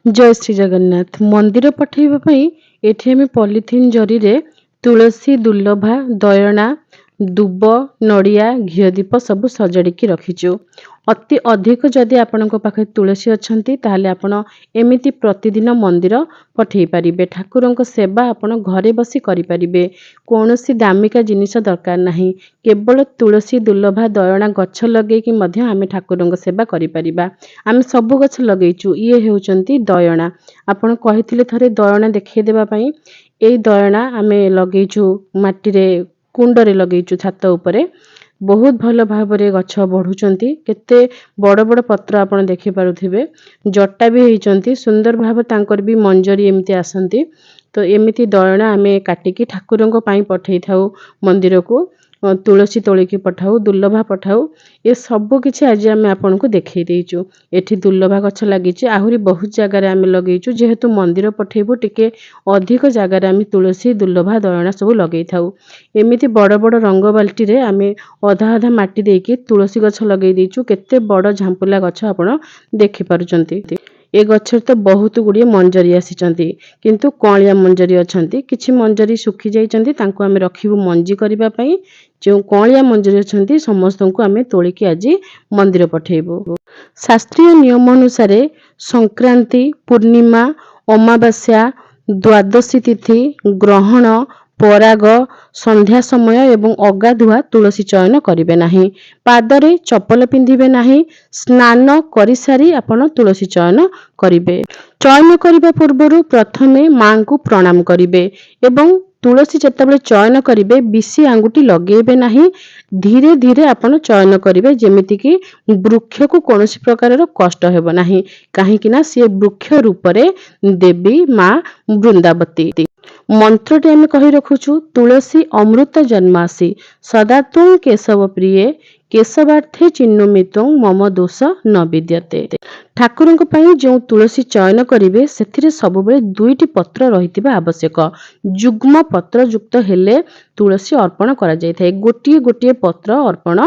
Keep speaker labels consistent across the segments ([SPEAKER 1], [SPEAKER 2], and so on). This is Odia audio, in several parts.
[SPEAKER 1] जय श्री जगन्नाथ। मंदिर पठेଇବା ପାଇଁ ଏଠି ଆମେ ପଲିଥିନ୍ ଜରିରେ ତୁଳସୀ, ଦୁର୍ଲଭା, ଦୟଣା, ଦୁବ, ନଡ଼ିଆ, ଘିଅ ଦୀପ ସବୁ ସଜାଡ଼ିକି ରଖିଛୁ। ଅତି ଅଧିକ ଯଦି ଆପଣଙ୍କ ପାଖରେ ତୁଳସୀ ଅଛନ୍ତି ତାହେଲେ ଆପଣ ଏମିତି ପ୍ରତିଦିନ ମନ୍ଦିର ପଠେଇ ପାରିବେ। ଠାକୁରଙ୍କ ସେବା ଆପଣ ଘରେ ବସି କରିପାରିବେ। କୌଣସି ଦାମିକା ଜିନିଷ ଦରକାର ନାହିଁ। କେବଳ ତୁଳସୀ, ଦୁର୍ଲଭା, ଦୟଣା ଗଛ ଲଗେଇକି ମଧ୍ୟ ଆମେ ଠାକୁରଙ୍କ ସେବା କରିପାରିବା। ଆମେ ସବୁ ଗଛ ଲଗେଇଛୁ। ଇଏ ହେଉଛନ୍ତି ଦୟଣା। ଆପଣ କହିଥିଲେ ଥରେ ଦୟଣା ଦେଖେଇ ଦେବା ପାଇଁ। ଏଇ ଦୟଣା ଆମେ ଲଗେଇଛୁ ମାଟିରେ, କୁଣ୍ଡରେ ଲଗେଇଛୁ ଛାତ ଉପରେ। ବହୁତ ଭଲ ଭାବରେ ଗଛ ବଢୁଛନ୍ତି। କେତେ ବଡ଼ ବଡ଼ ପତ୍ର ଆପଣ ଦେଖିପାରୁଥିବେ। ଜଟା ବି ହେଇଛନ୍ତି। ସୁନ୍ଦର ଭାବେ ତାଙ୍କର ବି ମଞ୍ଜରୀ ଏମିତି ଆସନ୍ତି। ତ ଏମିତି ଦୟଣା ଆମେ କାଟିକି ଠାକୁରଙ୍କ ପାଇଁ ପଠେଇଥାଉ ମନ୍ଦିରକୁ। ତୁଳସୀ ତୋଳିକି ପଠାଉ, ଦୁର୍ଲଭା ପଠାଉ। ଏ ସବୁ କିଛି ଆଜି ଆମେ ଆପଣଙ୍କୁ ଦେଖେଇ ଦେଇଛୁ। ଏଠି ଦୁର୍ଲଭା ଗଛ ଲାଗିଛି। ଆହୁରି ବହୁତ ଜାଗାରେ ଆମେ ଲଗେଇଛୁ। ଯେହେତୁ ମନ୍ଦିର ପଠେଇବୁ ଟିକେ ଅଧିକ ଜାଗାରେ ଆମେ ତୁଳସୀ, ଦୁର୍ଲଭା, ଦୟଣା ସବୁ ଲଗେଇଥାଉ। ଏମିତି ବଡ଼ ବଡ଼ ରଙ୍ଗ ବାଲ୍ଟିରେ ଆମେ ଅଧା ଅଧା ମାଟି ଦେଇକି ତୁଳସୀ ଗଛ ଲଗେଇ ଦେଇଛୁ। କେତେ ବଡ଼ ଝାମ୍ପୁଲା ଗଛ ଆପଣ ଦେଖିପାରୁଛନ୍ତି। ଏ ଗଛରେ ତ ବହୁତ ଗୁଡ଼ିଏ ମଞ୍ଜରୀ ଆସିଛନ୍ତି, କିନ୍ତୁ କଅଁଳିଆ ମଞ୍ଜରୀ ଅଛନ୍ତି। କିଛି ମଞ୍ଜରୀ ଶୁଖି ଯାଇଛନ୍ତି, ତାଙ୍କୁ ଆମେ ରଖିବୁ ମଞ୍ଜି କରିବା ପାଇଁ। ଯେଉଁ କଅଁଳିଆ ମଞ୍ଜରୀ ଅଛନ୍ତି ସମସ୍ତଙ୍କୁ ଆମେ ତୋଳିକି ଆଜି ମନ୍ଦିର ପଠେଇବୁ। ଶାସ୍ତ୍ରୀୟ ନିୟମ ଅନୁସାରେ ସଂକ୍ରାନ୍ତି, ପୂର୍ଣ୍ଣିମା, ଅମାବାସ୍ୟା, ଦ୍ୱାଦଶୀ ତିଥି, ଗ୍ରହଣ, ପରାଗ, ସନ୍ଧ୍ୟା ସମୟ ଏବଂ ଅଗାଧୁଆ ତୁଳସୀ ଚୟନ କରିବେ ନାହିଁ। ପାଦରେ ଚପଲ ପିନ୍ଧିବେ ନାହିଁ। ସ୍ନାନ କରିସାରି ଆପଣ ତୁଳସୀ ଚୟନ କରିବେ। ଚୟନ କରିବା ପୂର୍ବରୁ ପ୍ରଥମେ ମାଙ୍କୁ ପ୍ରଣାମ କରିବେ ଏବଂ ତୁଳସୀ ଯେତେବେଳେ ଚୟନ କରିବେ ବିଶି ଆଙ୍ଗୁଠି ଲଗେଇବେ ନାହିଁ। ଧୀରେ ଧୀରେ ଆପଣ ଚୟନ କରିବେ, ଯେମିତିକି ବୃକ୍ଷକୁ କୌଣସି ପ୍ରକାରର କଷ୍ଟ ହେବ ନାହିଁ। କାହିଁକି ନା ସିଏ ବୃକ୍ଷ ରୂପରେ ଦେବୀ ମା ବୃନ୍ଦାବତୀ। ମନ୍ତ୍ରଟି ଆମେ କହି ରଖୁଛୁ। ତୁଳସୀ ଅମୃତ ଜନ୍ମାସି ସଦା ତୁଂ କେଶବ ପ୍ରିୟେ, କେଶବାର୍ଥେ ଚିହ୍ନୁମିତଂ ମମ ଦୋଷ ନ ବିଦ୍ୟତେ। ଠାକୁରଙ୍କ ପାଇଁ ଯେଉଁ ତୁଳସୀ ଚୟନ କରିବେ ସେଥିରେ ସବୁବେଳେ 2ଟି ପତ୍ର ରହିଥିବା ଆବଶ୍ୟକ। ଯୁଗ୍ମ ପତ୍ର ଯୁକ୍ତ ହେଲେ ତୁଳସୀ ଅର୍ପଣ କରାଯାଇଥାଏ। ଗୋଟିଏ ଗୋଟିଏ ପତ୍ର ଅର୍ପଣ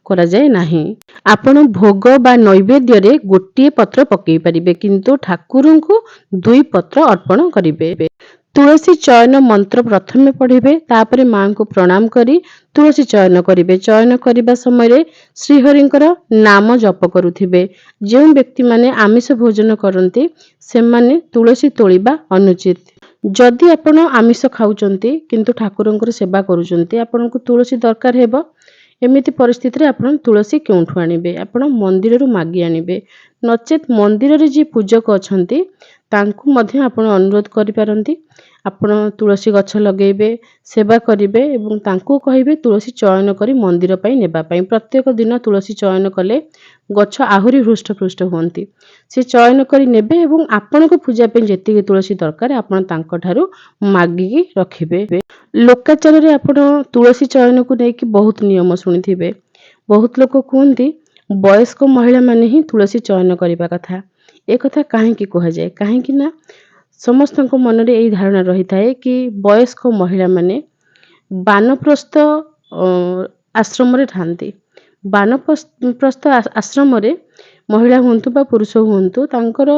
[SPEAKER 1] କରାଯାଏ ନାହିଁ। ଆପଣ ଭୋଗ ବା ନୈବେଦ୍ୟରେ ଗୋଟିଏ ପତ୍ର ପକେଇ ପାରିବେ, କିନ୍ତୁ ଠାକୁରଙ୍କୁ 2 ପତ୍ର ଅର୍ପଣ କରିବେ। ତୁଳସୀ ଚୟନ ମନ୍ତ୍ର ପ୍ରଥମେ ପଢ଼ିବେ, ତାପରେ ମାଙ୍କୁ ପ୍ରଣାମ କରି ତୁଳସୀ ଚୟନ କରିବେ। ଚୟନ କରିବା ସମୟରେ ଶ୍ରୀହରିଙ୍କର ନାମ ଜପ କରୁଥିବେ। ଯେଉଁ ବ୍ୟକ୍ତିମାନେ ଆମିଷ ଭୋଜନ କରନ୍ତି ସେମାନେ ତୁଳସୀ ତୋଳିବା ଅନୁଚିତ। ଯଦି ଆପଣ ଆମିଷ ଖାଉଛନ୍ତି କିନ୍ତୁ ଠାକୁରଙ୍କର ସେବା କରୁଛନ୍ତି, ଆପଣଙ୍କୁ ତୁଳସୀ ଦରକାର ହେବ। ଏମିତି ପରିସ୍ଥିତିରେ ଆପଣ ତୁଳସୀ କେଉଁଠୁ ଆଣିବେ? ଆପଣ ମନ୍ଦିରରୁ ମାଗି ଆଣିବେ। ନଚେତ୍ ମନ୍ଦିରରେ ଯିଏ ପୂଜକ ଅଛନ୍ତି ତାଙ୍କୁ ମଧ୍ୟ ଆପଣ ଅନୁରୋଧ କରିପାରନ୍ତି। ଆପଣ ତୁଳସୀ ଗଛ ଲଗେଇବେ, ସେବା କରିବେ ଏବଂ ତାଙ୍କୁ କହିବେ ତୁଳସୀ ଚୟନ କରି ମନ୍ଦିର ପାଇଁ ନେବା ପାଇଁ। ପ୍ରତ୍ୟେକ ଦିନ ତୁଳସୀ ଚୟନ କଲେ ଗଛ ଆହୁରି ହୃଷ୍ଟପୃଷ୍ଟ ହୁଅନ୍ତି। ସେ ଚୟନ କରି ନେବେ ଏବଂ ଆପଣଙ୍କ ପୂଜା ପାଇଁ ଯେତିକି ତୁଳସୀ ଦରକାର ଆପଣ ତାଙ୍କଠାରୁ ମାଗିକି ରଖିବେ। ଲୋକାଚାରରେ ଆପଣ ତୁଳସୀ ଚୟନକୁ ନେଇକି ବହୁତ ନିୟମ ଶୁଣିଥିବେ। ବହୁତ ଲୋକ କୁହନ୍ତି ବୟସ୍କ ମହିଳାମାନେ ହିଁ ତୁଳସୀ ଚୟନ କରିବା କଥା। ଏ କଥା କାହିଁକି କୁହାଯାଏ? କାହିଁକି ନା ସମସ୍ତଙ୍କ ମନରେ ଏହି ଧାରଣା ରହିଥାଏ କି ବୟସ୍କ ମହିଳାମାନେ ବାନପ୍ରସ୍ଥ ଆଶ୍ରମରେ ଥାନ୍ତି। ବାନପ୍ରସ୍ଥ ଆଶ୍ରମରେ ମହିଳା ହୁଅନ୍ତୁ ବା ପୁରୁଷ ହୁଅନ୍ତୁ, ତାଙ୍କର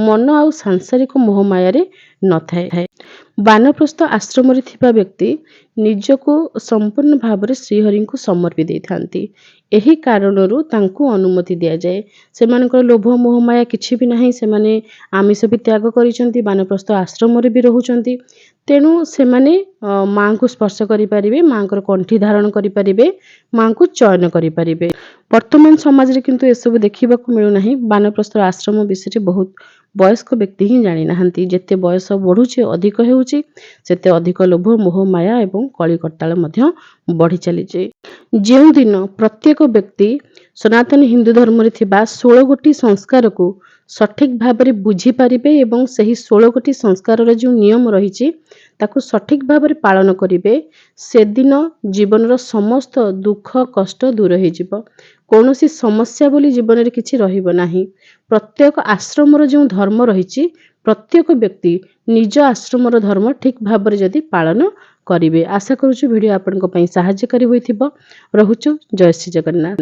[SPEAKER 1] ମନ ଆଉ ସାଂସାରିକ ମୋହମାୟାରେ ନଥାଏ। ବାନପ୍ରସ୍ଥ ଆଶ୍ରମରେ ଥିବା ବ୍ୟକ୍ତି ନିଜକୁ ସମ୍ପୂର୍ଣ୍ଣ ଭାବରେ ଶ୍ରୀହରିଙ୍କୁ ସମର୍ପି ଦେଇଥାନ୍ତି। ଏହି କାରଣରୁ ତାଙ୍କୁ ଅନୁମତି ଦିଆଯାଏ। ସେମାନଙ୍କର ଲୋଭ ମୋହମାୟା କିଛି ବି ନାହିଁ। ସେମାନେ ଆମିଷ ବି ତ୍ୟାଗ କରିଛନ୍ତି, ବାନପ୍ରସ୍ଥ ଆଶ୍ରମରେ ବି ରହୁଛନ୍ତି। ତେଣୁ ସେମାନେ ମାଙ୍କୁ ସ୍ପର୍ଶ କରିପାରିବେ, ମାଙ୍କର କଣ୍ଠି ଧାରଣ କରିପାରିବେ, ମାଙ୍କୁ ଚୟନ କରିପାରିବେ। ବର୍ତ୍ତମାନ ସମାଜରେ କିନ୍ତୁ ଏସବୁ ଦେଖିବାକୁ ମିଳୁନାହିଁ। ବାନପ୍ରସ୍ଥ ଆଶ୍ରମ ବିଷୟରେ ବହୁତ ବୟସ୍କ ବ୍ୟକ୍ତି ହିଁ ଜାଣିନାହାନ୍ତି। ଯେତେ ବୟସ ବଢ଼ୁଛି ଅଧିକ ହେଉଛି, ସେତେ ଅଧିକ ଲୋଭ ମୋହ ମାୟା ଏବଂ କଳି କର୍ତ୍ତାଳ ମଧ୍ୟ ବଢ଼ି ଚାଲିଛି। ଯେଉଁଦିନ ପ୍ରତ୍ୟେକ ବ୍ୟକ୍ତି ସନାତନ ହିନ୍ଦୁ ଧର୍ମରେ ଥିବା 16 ଗୋଟି ସଂସ୍କାରକୁ ସଠିକ୍ ଭାବରେ ବୁଝିପାରିବେ ଏବଂ ସେହି 16 ଗୋଟି ସଂସ୍କାରର ଯେଉଁ ନିୟମ ରହିଛି ତାକୁ ସଠିକ୍ ଭାବରେ ପାଳନ କରିବେ, ସେଦିନ ଜୀବନର ସମସ୍ତ ଦୁଃଖ କଷ୍ଟ ଦୂର ହେଇଯିବ। କୌଣସି ସମସ୍ୟା ବୋଲି ଜୀବନରେ କିଛି ରହିବ ନାହିଁ। ପ୍ରତ୍ୟେକ ଆଶ୍ରମର ଯେଉଁ ଧର୍ମ ରହିଛି, ପ୍ରତ୍ୟେକ ବ୍ୟକ୍ତି ନିଜ ଆଶ୍ରମର ଧର୍ମ ଠିକ୍ ଭାବରେ ଯଦି ପାଳନ କରିବେ। ଆଶା କରୁଛୁ ଭିଡ଼ିଓ ଆପଣଙ୍କ ପାଇଁ ସାହାଯ୍ୟକାରୀ ହୋଇଥିବ। ରହୁଛୁ। ଜୟ ଶ୍ରୀ ଜଗନ୍ନାଥ।